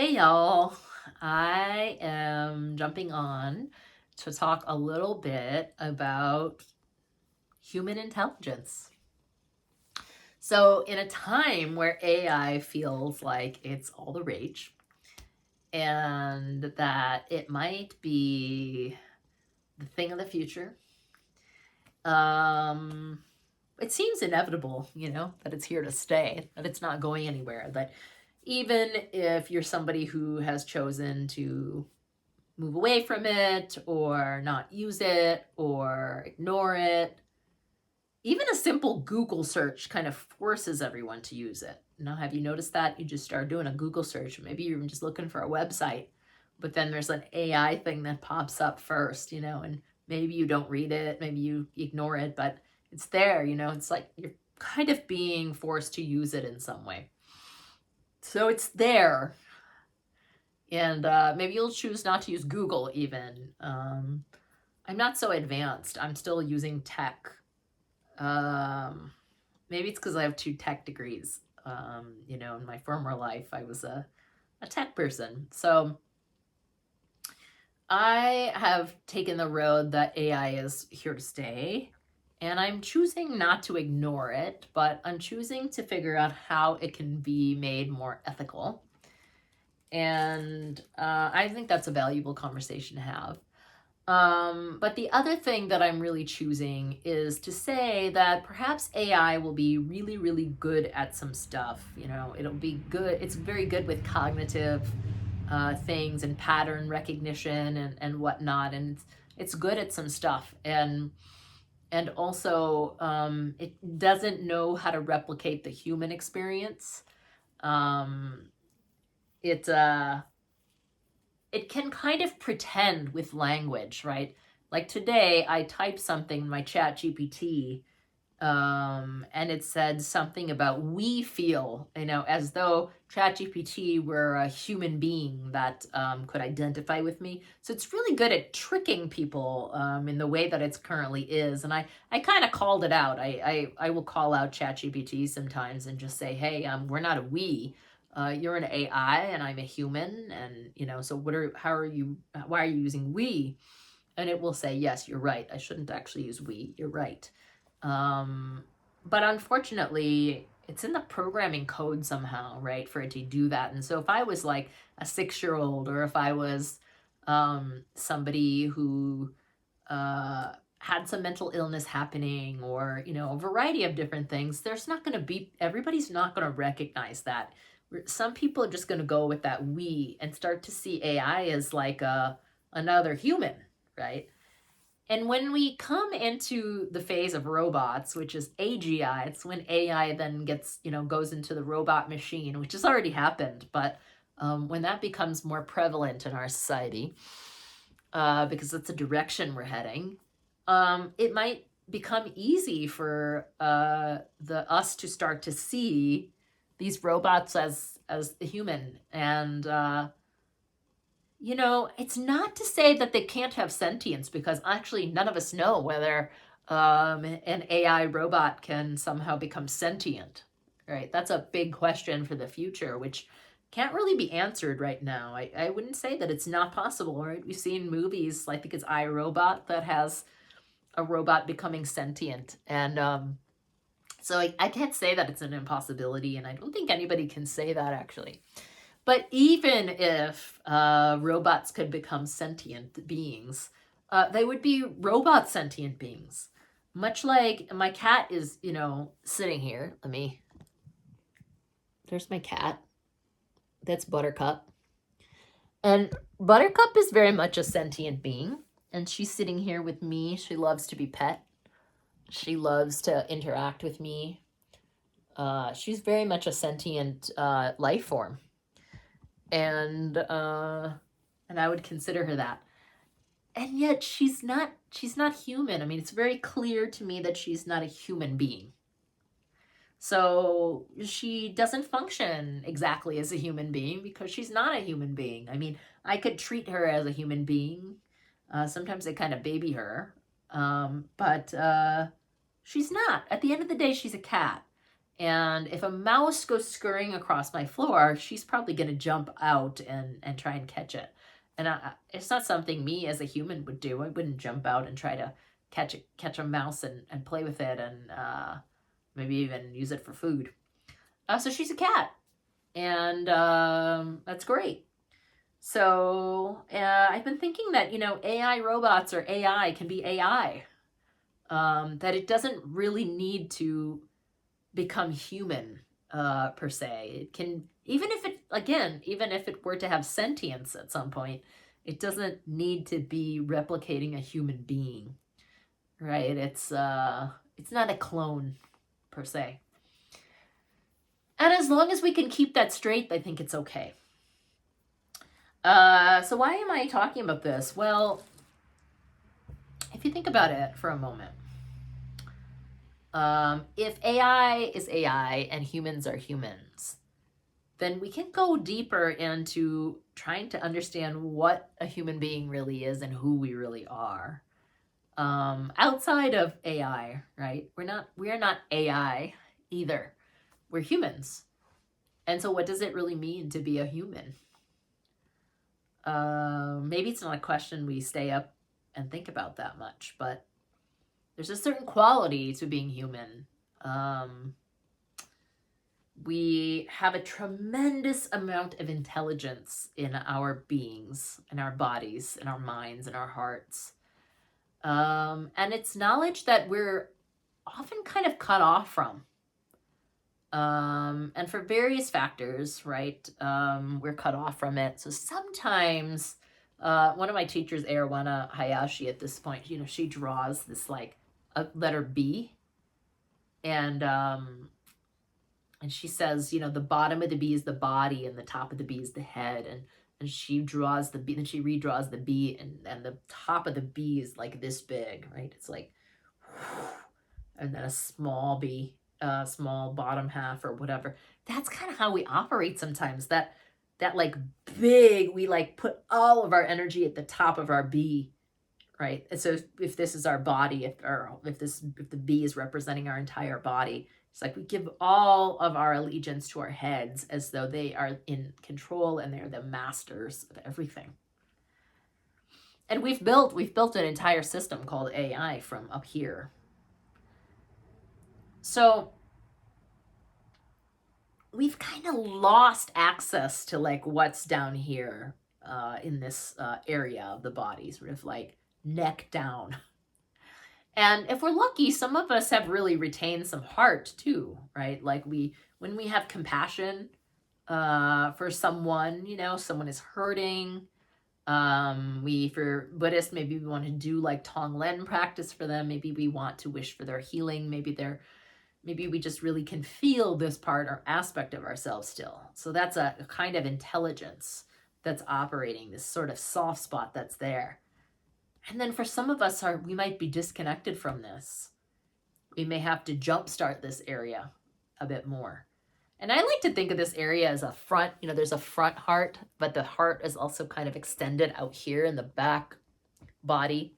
Hey y'all, I am jumping on to talk a little bit about human intelligence. So, in a time where AI feels like it's all the rage and that it might be the thing of the future, um, it seems inevitable, that it's here to stay, that it's not going anywhere, that even if you're somebody who has chosen to move away from it or not use it or ignore it. Even a simple Google search kind of forces everyone to use it. Now, have you noticed that? You just start doing a Google search. Maybe you're just looking for a website, but then there's an AI thing that pops up first, and maybe you don't read it, maybe you ignore it, but it's there, it's like you're kind of being forced to use it in some way. So it's there. And maybe you'll choose not to use Google even. I'm not so advanced. I'm still using tech. Maybe it's because I have 2 tech degrees. In my former life, I was a tech person. So I have taken the road that AI is here to stay. And I'm choosing not to ignore it, but I'm choosing to figure out how it can be made more ethical. And I think that's a valuable conversation to have. But the other thing that I'm really choosing is to say that perhaps AI will be really, really good at some stuff. It'll be good. It's very good with cognitive things and pattern recognition and whatnot. And it's good at some stuff. And also, it doesn't know how to replicate the human experience. Um, it it can kind of pretend with language, right? Like today, I typed something in my chat GPT, and it said something about we feel, as though ChatGPT were a human being that could identify with me. So it's really good at tricking people in the way that it's currently is. And I kind of called it out. I will call out ChatGPT sometimes and just say, hey, we're not a we. You're an AI and I'm a human, and so why are you using we? And it will say, yes, you're right. I shouldn't actually use we. You're right. Um, but unfortunately, it's in the programming code somehow, right, for it to do that. And so if I was like a 6-year-old, or if I was somebody who had some mental illness happening, or a variety of different things, everybody's not going to recognize that. Some people are just going to go with that we and start to see AI as like another human, right? And when we come into the phase of robots, which is AGI, it's when AI then goes into the robot machine, which has already happened. But when that becomes more prevalent in our society, because that's the direction we're heading, it might become easy for us to start to see these robots as the human. And it's not to say that they can't have sentience, because actually none of us know whether an AI robot can somehow become sentient, right? That's a big question for the future, which can't really be answered right now. I wouldn't say that it's not possible, right? We've seen movies, I think it's iRobot, that has a robot becoming sentient. And so I can't say that it's an impossibility, and I don't think anybody can say that actually. But even if robots could become sentient beings, they would be robot sentient beings. Much like my cat is, sitting here. There's my cat. That's Buttercup. And Buttercup is very much a sentient being. And she's sitting here with me. She loves to be pet. She loves to interact with me. She's very much a sentient life form. And I would consider her that. And yet she's not human. I mean, it's very clear to me that she's not a human being. So she doesn't function exactly as a human being because she's not a human being. I mean, I could treat her as a human being. Sometimes I kind of baby her. But she's not. At the end of the day, she's a cat. And if a mouse goes scurrying across my floor, she's probably going to jump out and try and catch it. And it's not something me as a human would do. I wouldn't jump out and try to catch a mouse and play with it and maybe even use it for food. So she's a cat, and that's great. So I've been thinking that, AI robots or AI can be AI, that it doesn't really need to become human per se. It can, even if it were to have sentience at some point, it doesn't need to be replicating a human being, right? It's not a clone per se. And as long as we can keep that straight, I think it's okay. So why am I talking about this? Well, if you think about it for a moment, if AI is AI and humans are humans, then we can go deeper into trying to understand what a human being really is and who we really are. Outside of AI, right? We are not AI either. We're humans. And so what does it really mean to be a human? Maybe it's not a question we stay up and think about that much, but there's a certain quality to being human. We have a tremendous amount of intelligence in our beings, in our bodies, in our minds, in our hearts. And it's knowledge that we're often kind of cut off from. And for various factors, right, we're cut off from it. So sometimes, one of my teachers, Arowana Hayashi, at this point, she draws this like a letter B, and she says, the bottom of the B is the body, and the top of the B is the head, and she draws the B, then she redraws the B, and the top of the B is like this big, right? It's like, and then a small B. Small bottom half or whatever. That's kind of how we operate sometimes. That like big, we like put all of our energy at the top of our B, right? And so if this is our body, if the B is representing our entire body, it's like we give all of our allegiance to our heads as though they are in control and they're the masters of everything. And we've built an entire system called AI from up here. So we've kind of lost access to like what's down here in this area of the body, sort of like neck down. And if we're lucky, some of us have really retained some heart too, right? Like when we have compassion for someone, someone is hurting. For Buddhists, maybe we want to do like Tonglen practice for them. Maybe we want to wish for their healing. Maybe we just really can feel this part or aspect of ourselves still. So that's a kind of intelligence that's operating, this sort of soft spot that's there. And then for some of us, we might be disconnected from this. We may have to jumpstart this area a bit more. And I like to think of this area as a front, there's a front heart, but the heart is also kind of extended out here in the back body.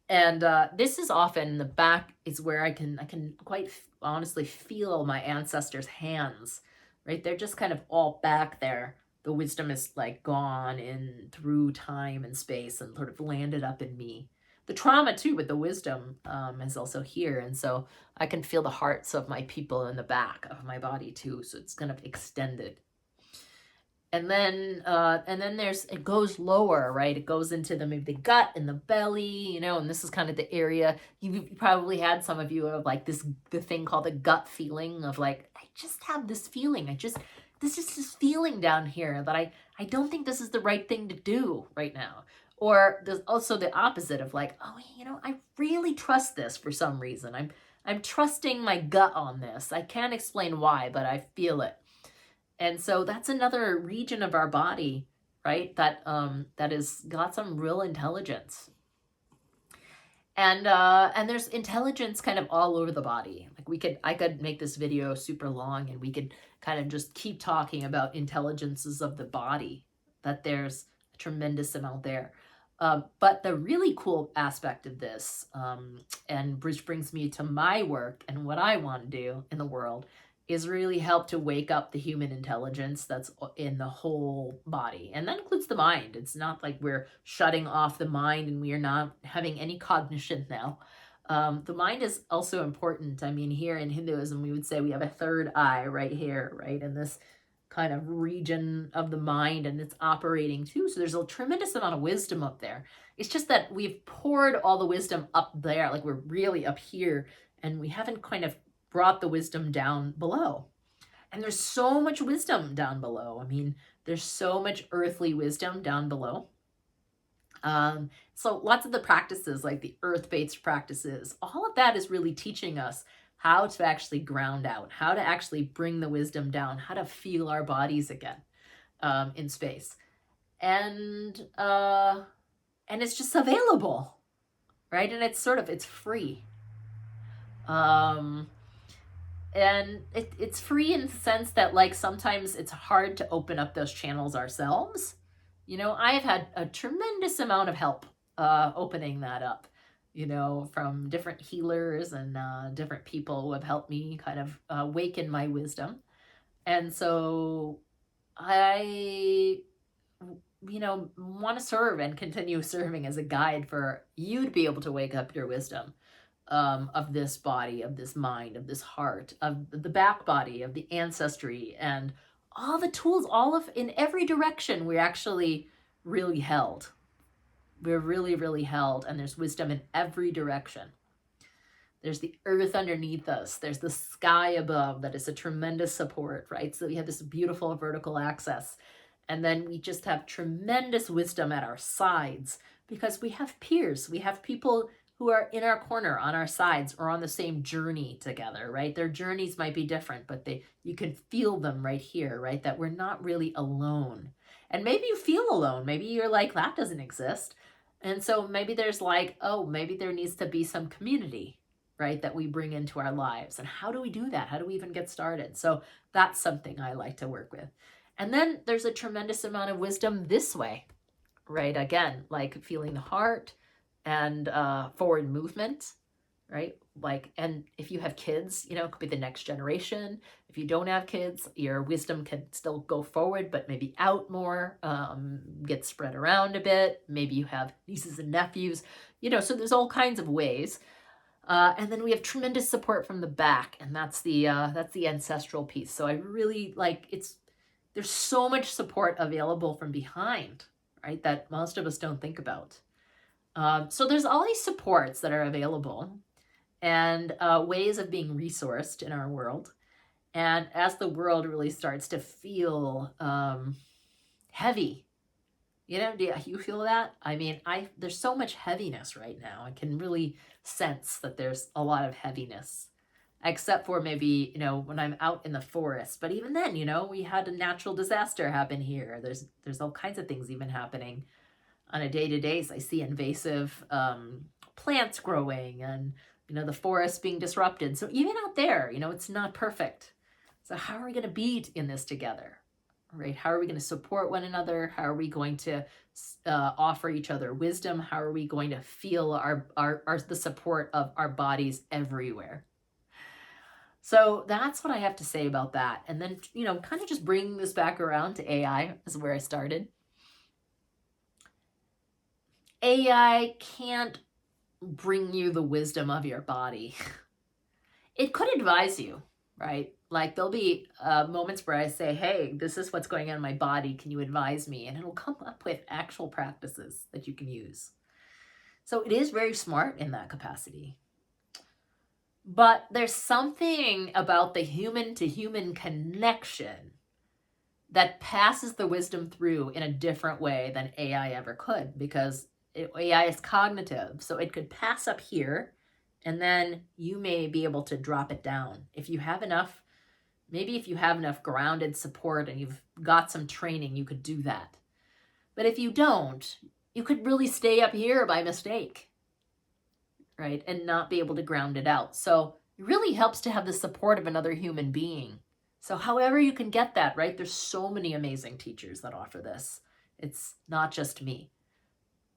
And this is often, the back is where I can quite honestly feel my ancestors' hands, right? They're just kind of all back there. The wisdom is like gone in through time and space and sort of landed up in me. The trauma too with the wisdom is also here. And so I can feel the hearts of my people in the back of my body too. So it's kind of extended. And then it goes lower, right? It goes into maybe the gut and the belly, and this is kind of the area you probably had, some of you have like the thing called the gut feeling of like, I just have this feeling. This is this feeling down here that I don't think this is the right thing to do right now. Or there's also the opposite of like, oh, I really trust this for some reason. I'm trusting my gut on this. I can't explain why, but I feel it. And so that's another region of our body, right? That is got some real intelligence. And there's intelligence kind of all over the body. Like I could make this video super long and we could kind of just keep talking about intelligences of the body, that there's a tremendous amount there. But the really cool aspect of this, and which brings me to my work and what I want to do in the world, is really help to wake up the human intelligence that's in the whole body. And that includes the mind. It's not like we're shutting off the mind and we are not having any cognition now. The mind is also important. I mean, here in Hinduism, we would say we have a third eye right here, right? In this kind of region of the mind, and it's operating too. So there's a tremendous amount of wisdom up there. It's just that we've poured all the wisdom up there, like we're really up here, and we haven't kind of brought the wisdom down below. And there's so much wisdom down below. I mean, there's so much earthly wisdom down below. So lots of the practices, like the earth-based practices, all of that is really teaching us how to actually ground out, how to actually bring the wisdom down, how to feel our bodies again in space. And it's just available, right? And it's free. And it's free in the sense that, like, sometimes it's hard to open up those channels ourselves. You know, I've had a tremendous amount of help opening that up, you know, from different healers and different people who have helped me kind of awaken my wisdom. And so I, you know, want to serve and continue serving as a guide for you to be able to wake up your wisdom of this body, of this mind, of this heart, of the back body, of the ancestry, and all the tools, all of, in every direction, we're actually really held. We're really, really held, and there's wisdom in every direction. There's the earth underneath us. There's the sky above that is a tremendous support, right? So we have this beautiful vertical access. And then we just have tremendous wisdom at our sides because we have peers. We have people who are in our corner, on our sides, or on the same journey together, right? Their journeys might be different, but you can feel them right here, right? That we're not really alone. And maybe you feel alone. Maybe you're like, that doesn't exist. And so maybe there's like, oh, maybe there needs to be some community, right, that we bring into our lives. And how do we do that? How do we even get started? So that's something I like to work with. And then there's a tremendous amount of wisdom this way, right? Again, like feeling the heart and forward movement, right? Like, and if you have kids, you know, it could be the next generation. If you don't have kids, your wisdom can still go forward, but maybe out more, get spread around a bit. Maybe you have nieces and nephews, you know, so there's all kinds of ways. And then we have tremendous support from the back, and that's the ancestral piece. So I really like, there's so much support available from behind, right, that most of us don't think about. So there's all these supports that are available and ways of being resourced in our world. And as the world really starts to feel heavy, you know, do you feel that? I mean, there's so much heaviness right now. I can really sense that there's a lot of heaviness, except for maybe, you know, when I'm out in the forest. But even then, you know, we had a natural disaster happen here. There's all kinds of things even happening on a day-to-day. I see invasive plants growing and, you know, the forest being disrupted. So even out there, you know, it's not perfect. So how are we going to be in this together, right? How are we going to support one another? How are we going to offer each other wisdom? How are we going to feel the support of our bodies everywhere? So that's what I have to say about that. And then, you know, kind of just bringing this back around to AI is where I started. AI can't bring you the wisdom of your body. It could advise you, right? Like there'll be moments where I say, hey, this is what's going on in my body. Can you advise me? And it'll come up with actual practices that you can use. So it is very smart in that capacity. But there's something about the human to human connection that passes the wisdom through in a different way than AI ever could, because AI is cognitive. So it could pass up here, and then you may be able to drop it down. If you have enough, maybe if you have enough grounded support and you've got some training, you could do that. But if you don't, you could really stay up here by mistake, right? And not be able to ground it out. So it really helps to have the support of another human being. So however you can get that, right? There's so many amazing teachers that offer this. It's not just me.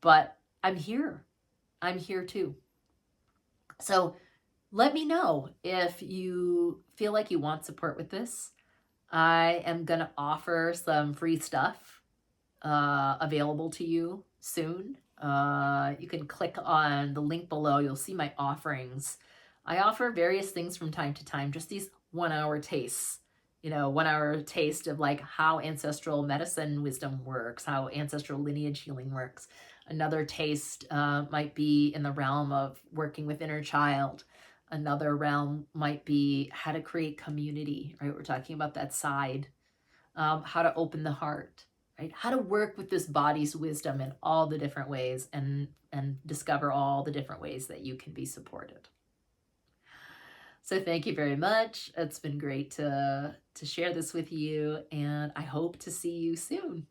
But I'm here. I'm here too. So Let me know if you feel like you want support with this. I am going to offer some free stuff available to you soon. You can click on the link below. You'll see my offerings. I offer various things from time to time, just these 1 hour tastes. 1 hour taste of like how ancestral medicine wisdom works, how ancestral lineage healing works. Another taste might be in the realm of working with inner child. Another realm might be how to create community, right? We're talking about that side, how to open the heart, right? How to work with this body's wisdom in all the different ways and discover all the different ways that you can be supported. So thank you very much. It's been great to share this with you, and I hope to see you soon.